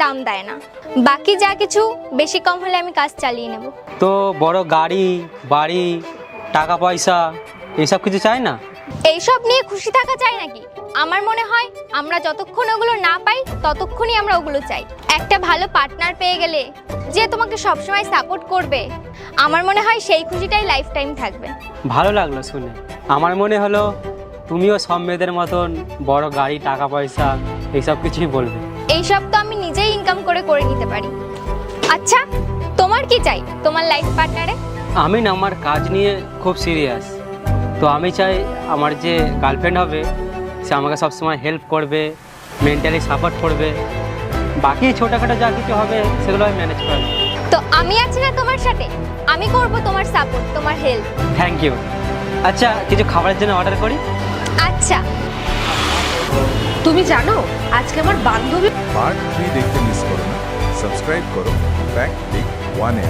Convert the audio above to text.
দাম দেয় না। বাকি যা কিছু বেশি কম হলে আমি কাজ চালিয়ে নেব। তো বড় গাড়ি, বাড়ি, টাকা পয়সা এইসব কিছু চাই না? এইসব নিয়ে খুশি থাকা চাই নাকি? আমার মনে হয় আমরা যতক্ষণ ওগুলো না পাই ততক্ষণই আমরা ওগুলো চাই। একটা ভালো পার্টনার পেয়ে গেলে যে তোমাকে সবসময় সাপোর্ট করবে, আমার মনে হয় সেই খুশিটাই লাইফ টাইম থাকবে। ভালো লাগলো শুনে। আমার মনে হলো তুমিও সব মেয়েদের মতন বড় গাড়ি, টাকা পয়সা এইসব কিছুই বলবে। এইসব তো আমি নিজেই ইনকাম করে নিতে পারি। আচ্ছা, তোমার কি চাই তোমার লাইফ পার্টনারে? আমি না আমার কাজ নিয়ে খুব সিরিয়াস। তো আমি চাই আমার যে গার্লফ্রেন্ড হবে সে আমাকে সবসময় হেল্প করবে, মেন্টালি সাপোর্ট করবে। বাকি ছোটোখাটো যা কিছু হবে সেগুলো আমি ম্যানেজ করে নেবো। তো আমি আছি না তোমার সাথে, আমি করব তোমার সাপোর্ট, তোমার হেল্প। Thank you. আচ্ছা, কিছু খাবারের জন্য অর্ডার করি? আচ্ছা। তুমি জানো আজকে আমার বান্ধবী পার্ট 3 দেখতে মিস করো না। সাবস্ক্রাইব করো ফ্যাক্ট পিক 1 এ।